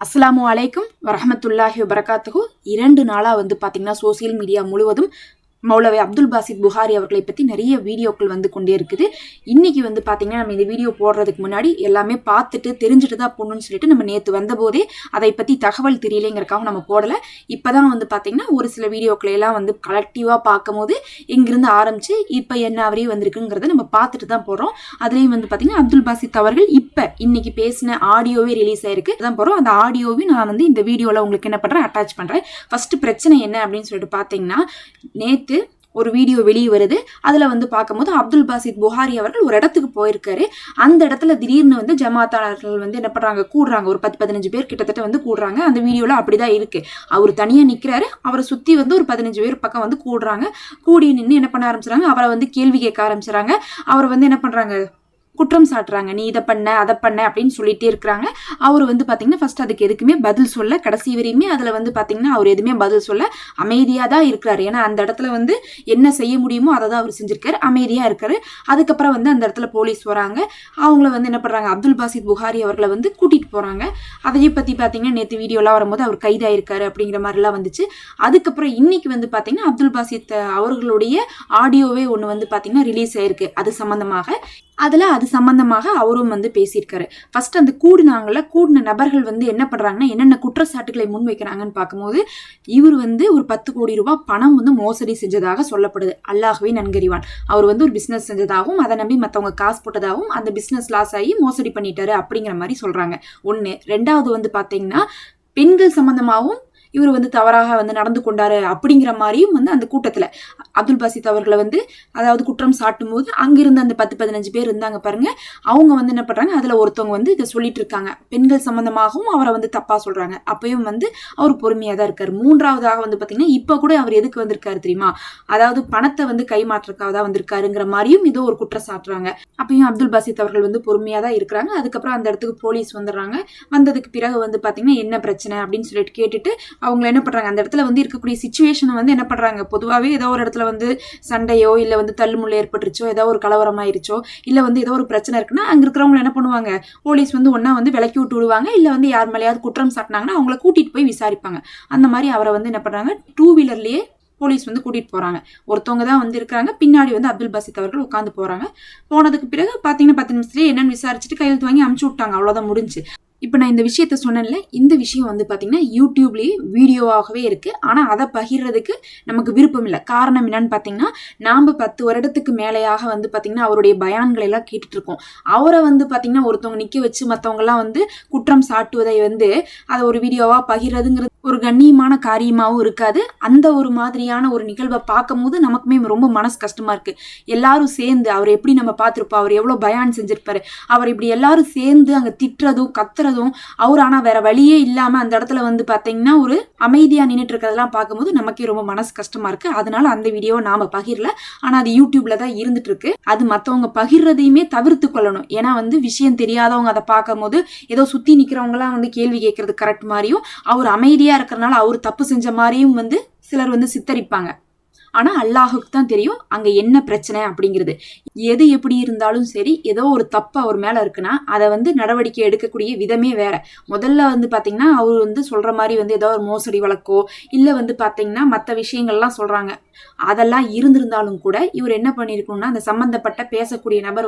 அஸ்ஸலாமு அலைக்கும் வரஹமத்துல்லாஹி வபரகாத்துஹு. 2 நாளாக பார்த்தீங்கன்னா சோசியல் மீடியா முழுவதும் மௌலவி அப்துல் பாசித் புகாரி அவர்களை பற்றி நிறைய வீடியோக்கள் கொண்டே இருக்குது. இன்றைக்கி பார்த்தீங்கன்னா நம்ம இந்த வீடியோ போடுறதுக்கு முன்னாடி எல்லாமே பார்த்துட்டு தெரிஞ்சுட்டு தான் போடணும்னு சொல்லிட்டு நம்ம நேற்று வந்தபோதே அதை பற்றி தகவல் தெரியலைங்கிறக்காக நம்ம போடலை. இப்போ தான் பார்த்தீங்கன்னா ஒரு சில வீடியோக்களை எல்லாம் கலெக்டிவாக பார்க்கும் போது எங்கிருந்து ஆரம்பித்து இப்போ என்ன அவரே வந்திருக்குங்கிறத நம்ம பார்த்துட்டு தான் போடுறோம். அதுலேயும் பார்த்தீங்கன்னா அப்துல் பாசித் அவர்கள் இப்போ இன்னைக்கு பேசின ஆடியோவே ரிலீஸ் ஆயிருக்கு தான் போகிறோம். அந்த ஆடியோவையும் நான் இந்த வீடியோவில் உங்களுக்கு என்ன பண்ணுறேன், அட்டாச் பண்ணுறேன். ஃபஸ்ட்டு பிரச்சனை என்ன அப்படின்னு சொல்லிட்டு பார்த்தீங்கன்னா, நேற்று ஒரு வீடியோ வெளியே வருது. அதில் பார்க்கும்போது அப்துல் பாசித் புகாரி அவர்கள் ஒரு இடத்துக்கு போயிருக்காரு. அந்த இடத்துல திடீர்னு ஜமாத்தாளர்கள் என்ன பண்ணுறாங்க, கூடுறாங்க. ஒரு 10-15 பேர் கிட்டத்தட்ட கூடுறாங்க. அந்த வீடியோவில் அப்படிதான் இருக்கு. அவர் தனியாக நிற்கிறாரு, அவரை சுற்றி ஒரு 15 பேர் பக்கம் கூடுறாங்க. கூடி நின்று என்ன பண்ண ஆரம்பிச்சுறாங்க, அவரை கேள்வி கேட்க ஆரம்பிச்சுறாங்க. அவரை என்ன பண்ணுறாங்க, குற்றம் சாட்டுறாங்க. நீ இதை பண்ண அதை பண்ண அப்படின்னு சொல்லிட்டே இருக்கிறாங்க. அவர் பார்த்தீங்கன்னா ஃபர்ஸ்ட் அதுக்கு எதுக்குமே பதில் சொல்ல, கடைசி வரையுமே அதில் பார்த்தீங்கன்னா அவர் எதுவுமே பதில் சொல்ல அமைதியாக தான் இருக்கிறாரு. ஏன்னா அந்த இடத்துல என்ன செய்ய முடியுமோ அதை தான் அவர் செஞ்சிருக்காரு, அமைதியாக இருக்காரு. அதுக்கப்புறம் அந்த இடத்துல போலீஸ் வராங்க. அவங்கள என்ன பண்ணுறாங்க, அப்துல் பாசித் புகாரி அவர்களை கூட்டிகிட்டு போகிறாங்க. அதையும் பற்றி பார்த்தீங்கன்னா நேற்று வீடியோலாம் வரும்போது அவர் கைதாயிருக்காரு அப்படிங்கிற மாதிரிலாம் வந்துச்சு. அதுக்கப்புறம் இன்னைக்கு பார்த்தீங்கன்னா அப்துல் பாசித் அவர்களுடைய ஆடியோவே ஒன்று பார்த்தீங்கன்னா ரிலீஸ் ஆயிருக்கு. அது சம்பந்தமாக அவரும் பேசியிருக்காரு. ஃபர்ஸ்ட் அந்த கூடின நபர்கள் என்ன பண்றாங்கன்னா, என்னென்ன குற்றச்சாட்டுகளை முன்வைக்கிறாங்கன்னு பார்க்கும்போது, இவர் ஒரு 10 கோடி ரூபாய் பணம் மோசடி செஞ்சதாக சொல்லப்படுது. அல்லாஹ்வே நன்கறிவான். அவர் ஒரு பிசினஸ் செஞ்சதாகவும் அதை நம்பி மற்றவங்க காசு போட்டதாகவும் அந்த பிசினஸ் லாஸ் ஆகி மோசடி பண்ணிட்டாரு அப்படிங்கிற மாதிரி சொல்றாங்க. ஒன்று. ரெண்டாவது பார்த்தீங்கன்னா பெண்கள் சம்பந்தமாகவும் இவர் தவறாக நடந்து கொண்டாரு அப்படிங்கிற மாதிரியும் அந்த கூட்டத்தில் அப்துல் பாசித் அவர்களை அதாவது குற்றம் சாட்டும் போது அங்கிருந்து அந்த 10-15 பேர் இருந்தாங்க பாருங்க. அவங்க என்ன பண்றாங்க, அதுல ஒருத்தவங்க இதை சொல்லிட்டு இருக்காங்க. பெண்கள் சம்பந்தமாகவும் அவரை தப்பா சொல்றாங்க. அப்பயும் அவர் பொறுமையா தான் இருக்காரு. மூன்றாவதாக பாத்தீங்கன்னா இப்ப கூட அவர் எதுக்கு வந்திருக்காரு தெரியுமா, அதாவது பணத்தை கைமாற்றக்காக தான் வந்திருக்காருங்கிற மாதிரியும் ஏதோ ஒரு குற்றம் சாட்டுறாங்க. அப்பயும் அப்துல் பாசித் அவர்கள் பொறுமையா தான் இருக்கிறாங்க. அதுக்கப்புறம் அந்த இடத்துக்கு போலீஸ் வந்துடுறாங்க. வந்ததுக்கு பிறகு பாத்தீங்கன்னா என்ன பிரச்சனை அப்படின்னு சொல்லிட்டு கேட்டுட்டு அவங்க என்ன பண்றாங்க, அந்த இடத்துல இருக்கக்கூடிய சிச்சுவேஷனை என்ன பண்றாங்க, பொதுவாகவே ஏதோ ஒரு இடத்துல சண்டையோ இல்ல தள்ளுமுள்ள ஏற்பட்டுருச்சோ, ஏதோ ஒரு கலவரமாயிருச்சோ, இல்ல ஏதோ ஒரு பிரச்சனை இருக்குன்னா அங்க இருக்கிறவங்க என்ன பண்ணுவாங்க, போலீஸ் ஒன்னா விலக்கி விட்டு விடுவாங்க. இல்ல யார் மேலேயாவது குற்றம் சாட்டினாங்கன்னா அவங்கள கூட்டிட்டு போய் விசாரிப்பாங்க. அந்த மாதிரி அவரை என்ன பண்றாங்க, 2 வீலர்லயே போலீஸ் கூட்டிட்டு போறாங்க. ஒருத்தவங்க தான் இருக்காங்க, பின்னாடி அப்துல் பாசித் அவர்கள் உட்காந்து போறாங்க. போனதுக்கு பிறகு பாத்தீங்கன்னா 10 நிமிஷத்துலேயே என்னன்னு விசாரிச்சுட்டு கையெழுத்து வாங்கி அனுப்பிச்சு விட்டாங்க. அவ்வளவுதான் முடிஞ்சு. இப்போ நான் இந்த விஷயத்த சொன்னேன்ல, இந்த விஷயம் பார்த்தீங்கன்னா யூடியூப்லேயே வீடியோவாகவே இருக்குது. ஆனால் அதை பகிர்றதுக்கு நமக்கு விருப்பம் இல்லை. காரணம் என்னன்னு பார்த்தீங்கன்னா, நாம் 10 வருடத்துக்கு மேலேயாக பார்த்தீங்கன்னா அவருடைய பயான்களை எல்லாம் கேட்டுட்டு இருக்கோம். அவரை பார்த்தீங்கன்னா ஒருத்தவங்க நிற்க வச்சு மற்றவங்கலாம் குற்றம் சாட்டுவதை அதை ஒரு வீடியோவாக பகிர்றதுங்கிறது ஒரு கண்ணியமான காரியமாகவும் இருக்காது. அந்த ஒரு மாதிரியான ஒரு நிகழ்வை பார்க்கும் போது நமக்குமே ரொம்ப மனசு கஷ்டமா இருக்கு. எல்லாரும் சேர்ந்து அவர் எப்படி நம்ம பார்த்துருப்போம், அவர் எவ்வளோ பயான் செஞ்சிருப்பாரு, அவர் இப்படி எல்லாரும் சேர்ந்து அங்கே திட்டுறதும் கத்துறதும், அவர் ஆனால் வேற வழியே இல்லாம அந்த இடத்துல பார்த்தீங்கன்னா ஒரு அமைதியா நின்றுட்டு இருக்கிறதெல்லாம் பார்க்கும்போது நமக்கே ரொம்ப மனசு கஷ்டமா இருக்கு. அதனால அந்த வீடியோவை நாம பகிரல. ஆனா அது யூடியூப்ல தான் இருந்துட்டு இருக்கு. அது மற்றவங்க பகிர்றதையுமே தவிர்த்து கொள்ளணும். ஏன்னா விஷயம் தெரியாதவங்க அதை பார்க்கும் போது ஏதோ சுத்தி நிக்கிறவங்க எல்லாம் கேள்வி கேட்கறது கரெக்ட் மாதிரியும், அவர் அமைதியா இருக்கிறனால அவர் தப்பு செஞ்ச மாதிரியும் சிலர் சித்தரிப்பாங்க. ஆனா அல்லாஹுக்கு தான் தெரியும் அங்க என்ன பிரச்சனை அப்படிங்கிறது. எது எப்படி இருந்தாலும் சரி, ஏதோ ஒரு தப்பு அவர் மேல இருக்குன்னா அதை நடவடிக்கை எடுக்கக்கூடிய விதமே வேற. முதல்ல பாத்தீங்கன்னா அவர் சொல்ற மாதிரி ஏதோ ஒரு மோசடி வழக்கோ இல்ல பாத்தீங்கன்னா மற்ற விஷயங்கள்லாம் சொல்றாங்க. அதெல்லாம் இருந்திருந்தாலும் கூட இவர் என்ன பண்ணிருக்கணும்னா, அந்த சம்பந்தப்பட்ட பேசக்கூடிய நபர்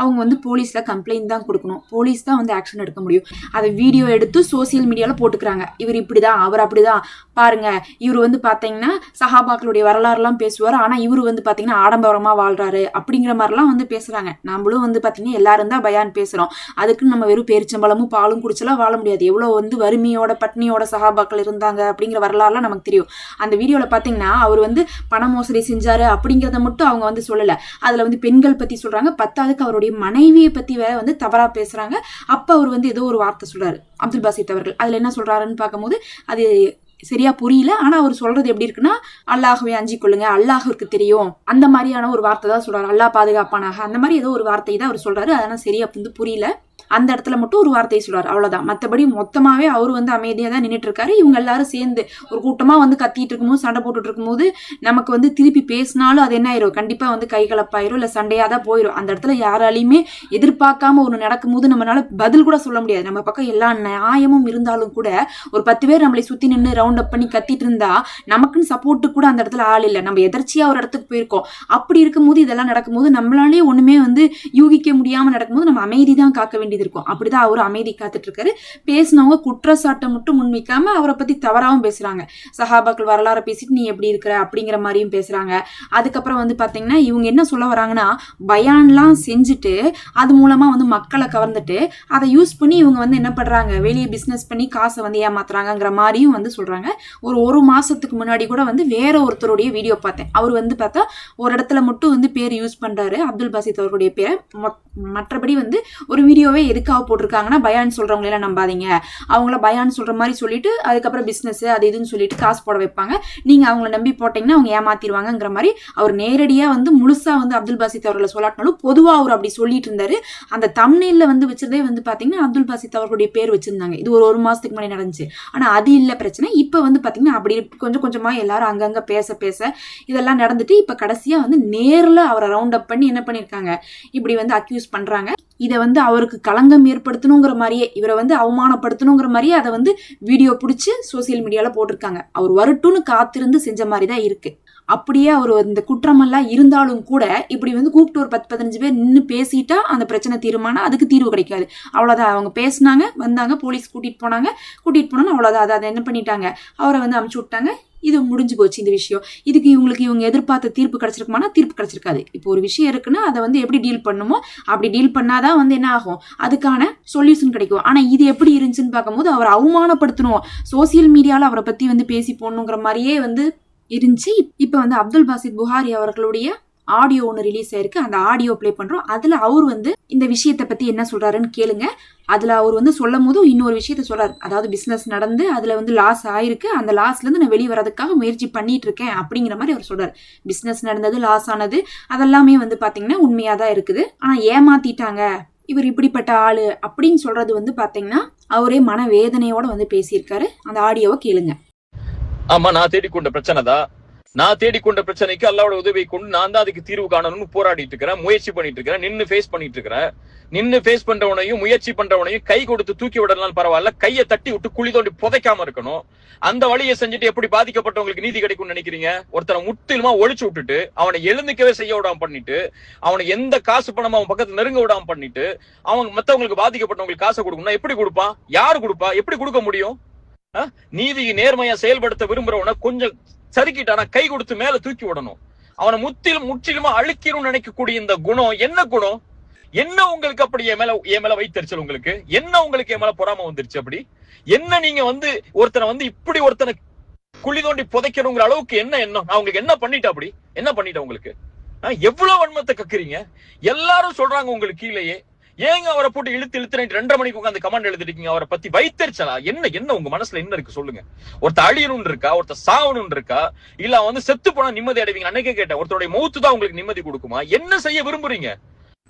அவங்க போலீஸ்ல கம்ப்ளைண்ட் தான் கொடுக்கணும். போலீஸ் தான் ஆக்ஷன் எடுக்க முடியும். அதை வீடியோ எடுத்து சோசியல் மீடியால போட்டுக்கிறாங்க. இவர் இப்படிதான், அவர் அப்படிதான், பாருங்க இவர் பாத்தீங்கன்னா சஹாபாக்களுடைய வரலாறுலாம் பேசுவார். ஆனா இவர் பாத்தீங்கன்னா ஆடம்பரமா வாழ்றாரு அப்படிங்கிற மாதிரிலாம் பேசுறாங்க. நம்மளும் பாத்தீங்கன்னா எல்லாரும் தான் பயான் பேசுறோம். அதுக்கு நம்ம வெறும் பேரிச்சம்பழமும் பாலும் குடிச்செல்லாம் வாழ முடியாது. எவ்வளவு வறுமையோட பட்னியோட சஹாபாக்கள் இருந்தாங்க அப்படிங்கிற வரலாறுலாம் நமக்கு தெரியும். அந்த வீடியோல பாத்தீங்கன்னா அவர் பண மோசடி செஞ்சாரு அப்படிங்கிறத மட்டும் அவங்க சொல்லல. அதுல பெண்கள் பத்தி சொல்றாங்க, 10ஆவதுக்கு அவருடைய மனைவியை பத்தி வேற தவறா பேசுறாங்க. அப்ப அவர் ஏதோ ஒரு வார்த்தை சொல்றாரு அப்துல் பாசித் அவர்கள். அதுல என்ன சொல்றாருன்னு பார்க்கும்போது அது சரியா புரியல. ஆனா அவர் சொல்றது எப்படி இருக்குன்னா, அல்லாஹ்வை அஞ்சிக் கொள்ளுங்க, அல்லாஹ்வுக்கு தெரியும், அந்த மாதிரியான ஒரு வார்த்தை தான் சொல்றாரு. அல்லாஹ் பாதுகாப்பானாக, அந்த மாதிரி ஏதோ ஒரு வார்த்தை தான் அவர் சொல்றாரு. அதெல்லாம் சரியா புரியல. அந்த இடத்துல மட்டும் ஒரு வார்த்தையை சொல்றாரு, அவ்வளவுதான். மத்தபடி மொத்தமாவே அவர் வந்து அமைதியா தான் நின்னுட்டு இருக்காரு. இவங்க எல்லாரும் சேர்ந்து ஒரு கூட்டமா வந்து கத்திட்டு இருக்கும்போது, சண்டை போட்டுட்டு இருக்கும்போது நமக்கு வந்து திருப்பி பேசினாலும் அது என்ன ஆயிரும், கண்டிப்பா வந்து கை கலப்பாயிரும், இல்ல சண்டையா தான் போயிடும். அந்த இடத்துல யாராலையுமே எதிர்பார்க்காம ஒண்ணு நடக்கும்போது நம்மளால பதில் கூட சொல்ல முடியாது. நம்ம பக்கம் எல்லா நியாயமும் இருந்தாலும் கூட ஒரு 10 பேர் நம்மளை சுத்தி நின்று ரவுண்ட் அப் பண்ணி கத்திட்டு இருந்தா நமக்குன்னு சப்போர்ட்டு கூட அந்த இடத்துல ஆள் இல்லை. நம்ம எதர்ச்சியா ஒரு இடத்துக்கு போயிருக்கோம். அப்படி இருக்கும்போது இதெல்லாம் நடக்கும்போது நம்மளாலே ஒண்ணுமே வந்து யூகிக்க முடியாம நடக்கும்போது நம்ம அமைதி தான் காக்க வேண்டியது இருக்கும். அப்படிதான் அவரு அமைதி காத்துட்டு இருக்காரு. பேசினவங்க குற்றச்சாட்டை மட்டும் முன்வைக்காம அவரை பத்தி தவறாவும் பேசுறாங்க. சஹாபாக்கள் வரலாறு பேசிட்டு நீ எப்படி இருக்கிற அப்படிங்கிற மாதிரியும் பேசுறாங்க. அதுக்கப்புறம் வந்து பாத்தீங்கன்னா இவங்க என்ன சொல்ல வராங்கன்னா, பயான்லாம் செஞ்சுட்டு அது மூலமா வந்து மக்களை கவர்ந்துட்டு அதை யூஸ் பண்ணி இவங்க வந்து என்ன பண்றாங்க, வெளியே பிசினஸ் பண்ணி காசை வந்து ஏமாத்துறாங்கிற மாதிரியும் வந்து சொல்றாங்க. ஒரு மாசத்துக்கு முன்னாடி கூட வந்து வேற ஒருத்தருடைய வீடியோ பார்த்தேன். அவர் வந்து பார்த்தா ஒரு இடத்துல மட்டும் வந்து பேர் யூஸ் பண்றாரு, அப்துல் பாசித் அவருடைய பேரை. மற்றபடி வந்து ஒரு வீடியோவே எதுக்காக போட்டிருக்காங்கன்னா, பயான் சொல்றவங்க எல்லாம் நம்பாதீங்க, அவங்கள பயான் சொல்ற மாதிரி சொல்லிட்டு அதுக்கப்புறம் பிசினஸ் அது இதுன்னு சொல்லிட்டு காசு போட வைப்பாங்க, நீங்க அவங்கள நம்பி போட்டீங்கன்னா அவங்க ஏமாத்திடுவாங்கிற மாதிரி அவர் நேரடியா வந்து முழுசா வந்து அப்துல் பாசித் அவர்களை சொல்லாட்டினாலும் பொதுவா அவர் அப்படி சொல்லிட்டு இருந்தாரு. அந்த தம்ப்நெயில்ல வந்து வச்சதே வந்து பாத்தீங்கன்னா அப்துல் பாசித் அவர்களுடைய பேர் வச்சிருந்தாங்க. இது ஒரு மாசத்துக்கு முன்னாடி நடந்துச்சு. ஆனா அது இல்ல பிரச்சனை. இப்ப வந்து பாத்தீங்கன்னா அப்படி கொஞ்சம் கொஞ்சமா எல்லாரும் அங்கங்க பேச பேச இதெல்லாம் நடந்துட்டு இப்ப கடைசியா வந்து நேர்ல அவரை ரவுண்ட் அப் பண்ணி என்ன பண்ணிருக்காங்க, இப்படி வந்து அக்யூஸ் பண்றாங்க. இதை வந்து அவருக்கு களங்கம் ஏற்படுத்தணுங்கிற மாதிரியே, இவரை வந்து அவமானப்படுத்தணுங்கிற மாதிரியே அதை வந்து வீடியோ பிடிச்சி சோசியல் மீடியால போட்டிருக்காங்க. அவர் வரட்டும்னு காத்திருந்து செஞ்ச மாதிரி தான் இருக்கு. அப்படியே அவர் இந்த குற்றமெல்லாம் இருந்தாலும் கூட இப்படி வந்து கூப்பிட்டு ஒரு 10-15 பேர் நின்று பேசிட்டா அந்த பிரச்சனை தீருமானா அதுக்கு தீர்வு கிடைக்காது. அவ்வளவுதான். அவங்க பேசினாங்க, வந்தாங்க, போலீஸ் கூட்டிட்டு போனோன்னு அவ்வளவுதான். அதை என்ன பண்ணிட்டாங்க, அவரை வந்து அமுச்சு விட்டாங்க. இது முடிஞ்சு போச்சு இந்த விஷயம். இதுக்கு இவங்க எதிர்பார்த்த தீர்ப்பு கிடைச்சிருக்குமானா தீர்ப்பு கிடைச்சிருக்காது. இப்போ ஒரு விஷயம் இருக்குன்னா அதை வந்து எப்படி டீல் பண்ணுமோ அப்படி டீல் பண்ணாதான் வந்து என்ன ஆகும், அதுக்கான சொல்யூஷன் கிடைக்கும். ஆனா இது எப்படி இருந்துச்சுன்னு பார்க்கும்போது அவர் அவமானப்படுத்தணும், சோசியல் மீடியால அவரை பத்தி வந்து பேசி போடணுங்கிற மாதிரியே வந்து இருந்துச்சு. இப்ப வந்து அப்துல் பாசித் புகாரி அவர்களுடைய ஆடியோ ஒன்று ரிலீஸ் ஆயிருக்கு. அந்த ஆடியோ பிளே பண்றோம். அதுல அவர் வந்து இந்த விஷயத்தை பத்தி என்ன சொல்றாருன்னு கேளுங்க. அதுல அவர் வந்து சொல்லும் போது இன்னொரு விஷயத்த சொல்றாரு. அதாவது பிசினஸ் நடந்து அதுல வந்து லாஸ் ஆயிருக்கு, அந்த லாஸ்ல இருந்து நான் வெளியே வரதுக்காக முயற்சி பண்ணிட்டு இருக்கேன் அப்படிங்கிற மாதிரி அவர் சொல்றாரு. பிசினஸ் நடந்தது, லாஸ் ஆனது அதெல்லாமே வந்து பாத்தீங்கன்னா உண்மையாதான் இருக்குது. ஆனா ஏமாத்திட்டாங்க, இவர் இப்படிப்பட்ட ஆளு அப்படின்னு சொல்றது வந்து பாத்தீங்கன்னா அவரே மனவேதனையோட வந்து பேசியிருக்காரு. அந்த ஆடியோவை கேளுங்க. ஆமா, நான் தேடிக்கொண்ட பிரச்சனை தான். நான் தேடிக்கொண்ட பிரச்சனைக்கு அல்லாவோட உதவியை கொண்டு நான் தான் அதுக்கு தீர்வு காணணும்னு போராடிட்டு இருக்கிறேன், முயற்சி பண்ணிட்டு இருக்கிறேன், நின்னு ஃபேஸ் பண்ணிட்டு இருக்கிறேன். நின்னு ஃபேஸ் பண்றவனையும் முயற்சி பண்றவனையும் கை கொடுத்து தூக்கி விடலாம் பரவாயில்ல, கையை தட்டி விட்டு குழி தோண்டி புதைக்காம இருக்கணும். அந்த வழியை செஞ்சுட்டு எப்படி பாதிக்கப்பட்டவங்களுக்கு நீதி கிடைக்கும்னு நினைக்கிறீங்க? ஒருத்தனை முற்றிலுமா ஒழிச்சு விட்டுட்டு அவனை எழுந்துக்கவே செய்ய விடாம பண்ணிட்டு அவனுக்கு எந்த காசு பணமா அவன் பக்கத்துல நெருங்க விடாம பண்ணிட்டு அவங்க மத்தவங்களுக்கு பாதிக்கப்பட்டவங்களுக்கு காசை கொடுக்கணும்னா எப்படி கொடுப்பான்? யாரு கொடுப்பா? எப்படி கொடுக்க முடியும்? நீதி நேர்மையா செயல்படுத்த விரும்புறவன கொஞ்சம் சறுக்கிட்டானா கை கொடுத்து மேல தூக்கி விடணும். அவனை முற்றிலுமா அழிக்கணும்னு நினைக்கக்கூடிய இந்த குணம் என்ன குணம்? என்ன உங்களுக்கு அப்படி என் மேல வைத்தறிச்சல்? உங்களுக்கு என்ன? உங்களுக்கு என் மேல பொறாம வந்துருச்சு? அப்படி என்ன? நீங்க வந்து ஒருத்தனை குழி தோண்டி புதைக்கணுங்கிற அளவுக்கு என்ன எண்ணம்? நான் உங்களுக்கு என்ன பண்ணிட்டேன்? அப்படி என்ன பண்ணிட்டேன் உங்களுக்கு? எவ்வளவு வன்மத்தை கக்குறீங்க? எல்லாரும் சொல்றாங்க உங்களுக்கு கீழேயே. ஏங்க அவரை போட்டு இழுத்து 2:30 மணிக்கு உட்காந்து கமாண்ட் எழுதிருக்கீங்க? அவரை பத்தி வைத்தறிச்சலா? என்ன உங்க மனசுல என்ன இருக்கு சொல்லுங்க? ஒருத்தர் அழியணும்னு இருக்கா? ஒருத்தர் சாவணும்னு இருக்கா? இல்ல வந்து செத்து போனா நிம்மதி அடைவீங்க? அன்னைக்கே கேட்டேன், ஒருத்தருடைய மௌத்து தான் உங்களுக்கு நிம்மதி கொடுக்குமா? என்ன செய்ய விரும்புறீங்க?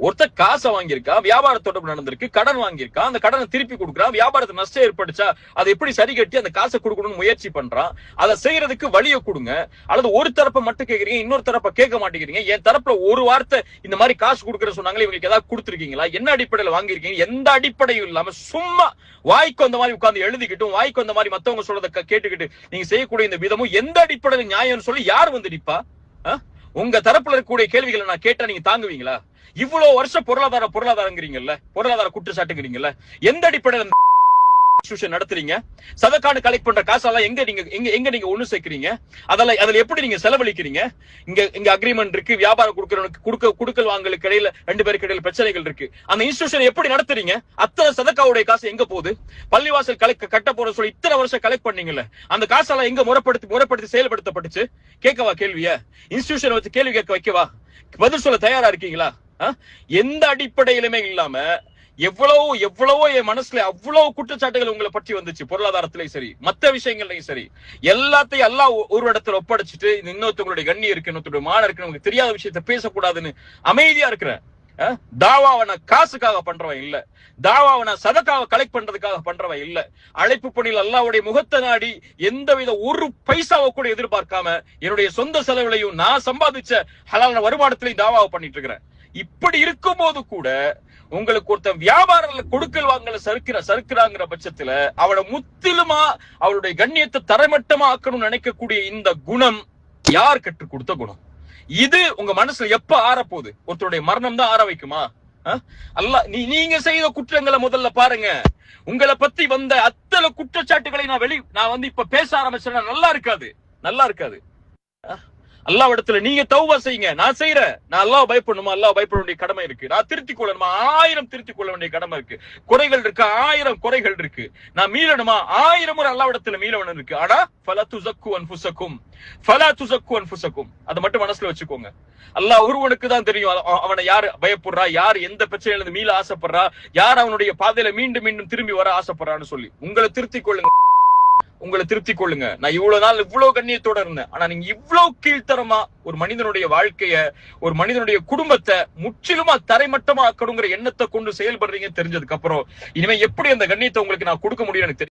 ஒருத்தர் காசை வாங்கியிருக்கா, வியாபார தொடர்பு நடந்திருக்கு, கடன் வாங்கியிருக்கா, அந்த கடனை திருப்பி கொடுக்குறான், வியாபாரத்தை நஷ்டம் ஏற்படுச்சா அதை எப்படி சரி கட்டி அந்த காசை கொடுக்கணும்னு முயற்சி பண்றான். அதை செய்யறதுக்கு வழியை கொடுங்க. அல்லது ஒரு தரப்பை மட்டும் கேக்குறீங்க, இன்னொரு தரப்பை கேட்க மாட்டேங்கிறீங்க. என் தரப்புல ஒரு வார்த்தை இந்த மாதிரி காசு கொடுக்குற சொன்னாங்களே, இவங்களுக்கு ஏதாவது கொடுத்துருக்கீங்களா? என்ன அடிப்படையில் வாங்கியிருக்கீங்க? எந்த அடிப்படையும் இல்லாம சும்மா வாய்க்கு அந்த மாதிரி உட்கார்ந்து எழுதிக்கிட்டும் வாய்க்கு அந்த மாதிரி மத்தவங்க சொல்றதை கேட்டுக்கிட்டு நீங்க செய்யக்கூடிய இந்த விதமும் எந்த அடிப்படையில் நியாயம்னு சொல்லி யார் வந்து நிப்பா? உங்க தரப்புல இருக்கக்கூடிய கேள்விகளை நான் கேட்டா நீங்க தாங்குவீங்களா? இவ்வளவு வருஷம் பொருளாதாரங்கிறீங்கல்ல, பொருளாதார குற்றச்சாட்டுங்கிறீங்கல்ல, எந்த அடிப்படையில் நடத்துறீங்க? சதக்கான கலெக்ட் பண்ற காசெல்லாம் எங்க நீங்க ஒண்ணு சேர்க்கிறீங்க? அதுல எப்படி நீங்க செலவழிக்கிறீங்க? இங்க அக்ரிமெண்ட் இருக்கு, வியாபாரம் கொடுக்கல் வாங்கலுக்கு இடையில 2 பேருக்கு இடையில பிரச்சனைகள் இருக்கு. அந்த இன்ஸ்டிடியூஷன் எப்படி நடத்துறீங்க? அத்தனை சதக்காவுடைய காசு எங்க போகுது? பள்ளிவாசல் கட்ட போற சொல்லி இத்தனை வருஷம் கலெக்ட் பண்ணீங்கல்ல, அந்த காசெல்லாம் எங்க முறைப்படுத்தி செயல்படுத்தப்பட்டுச்சு? கேட்கவா கேள்விய? இன்ஸ்டிடியூஷன் வச்சு கேள்வி கேட்க வைக்கவா? பதில் சொல்ல தயாரா இருக்கீங்களா? எந்த அடிப்படையிலுமே இல்லாம எவ்வளவோ என் மனசுல அவ்வளவு குற்றச்சாட்டுகள் உங்களை பற்றி வந்துச்சு. பொருளாதாரத்திலையும் சரி, மத்த விஷயங்கள்லயும் சரி, எல்லாத்தையும் எல்லாம் ஒரு இடத்துல ஒப்படைச்சிட்டு இன்னொருத்தவங்களுடைய கண்ணி இருக்கு, இன்னொருத்தருடைய மான இருக்கு, நமக்கு தெரியாத விஷயத்த பேசக்கூடாதுன்னு அமைதியா இருக்கிறேன். தாவாவை நான் காசுக்காக பண்றவன் இல்ல, தாவாவை நான் சதக்காவை கலெக்ட் பண்றதுக்காக பண்றவன் இல்ல. அழைப்பு பணியில் அல்லாஹ்வுடைய முகத்தை நாடி எந்தவித ஒரு பைசாவை கூட எதிர்பார்க்காம என்னுடைய சொந்த செலவுலையும் நான் சம்பாதிச்ச ஹலாலான வருமானத்திலையும் தாவாவை பண்ணிட்டு இருக்கிறேன். இப்படி இருக்கும் போது கூட உங்களுக்கு ஒருத்தன் வியாபாரத்துல கொடுக்கல் வாங்கல சறுக்குறாங்கிற பட்சத்துல அவனை முற்றிலுமா அவளுடைய கண்ணியத்தை தரைமட்டமா ஆக்கணும்னு நினைக்கக்கூடிய இந்த குணம் யார் கற்றுக் கொடுத்த குணம்? இது உங்க மனசுல எப்ப ஆறப்போகுது? ஒருத்தருடைய மரணம் தான் ஆற வைக்குமா? அல்லாஹ் நீங்க செய்த குற்றங்களை முதல்ல பாருங்க. உங்களை பத்தி வந்த அத்தனை குற்றச்சாட்டுகளை நான் வந்து இப்ப பேச ஆரம்பிச்சேன்னா நல்லா இருக்காது. அல்லாஹ்விடத்துல நீங்க தௌபா செய்யுங்க. நான் செய்யறேன். நான் அல்லாஹ் பயப்படணுமா? அல்லாஹ் பயப்பட வேண்டிய கடமை இருக்கு. நான் திருத்திக் கொள்ளணுமா? 1000 திருத்திக் கொள்ள வேண்டிய கடமை இருக்கு. குறைகள் இருக்கு, 1000 குறைகள் இருக்கு. நான் மீளணுமா? 1000 முறை அல்லாஹ்விடத்துல மீளவனும் இருக்கு. ஆனா ஃபலா துஸக்கு அன்ஃபுஸக்கும் அதை மட்டும் மனசுல வச்சுக்கோங்க. அல்லாஹ் ஒருவனுக்கு தான் தெரியும் அவனை யாரு பயப்படுறா, யார் எந்த பிரச்சனையில இருந்து மீள ஆசைப்படுறா, யார் அவனுடைய பாதையில மீண்டும் மீண்டும் திரும்பி வர ஆசைப்படுறான்னு சொல்லி உங்களை திருத்திக் கொள்ளுங்க. நான் இவ்வளவு நாள் இவ்வளவு கண்ணியத்தோட இருந்தேன். ஆனா நீங்க இவ்வளவு கீழ்த்தரமா ஒரு மனிதனுடைய வாழ்க்கைய, ஒரு மனிதனுடைய குடும்பத்தை முற்றிலுமா தரைமட்டமா ஆக்கணுங்கிற எண்ணத்தை கொண்டு செயல்படுறீங்க தெரிஞ்சதுக்கு அப்புறம் இனிமே எப்படி அந்த கண்ணியத்தை உங்களுக்கு நான் கொடுக்க முடியும் எனக்கு தெரியும்.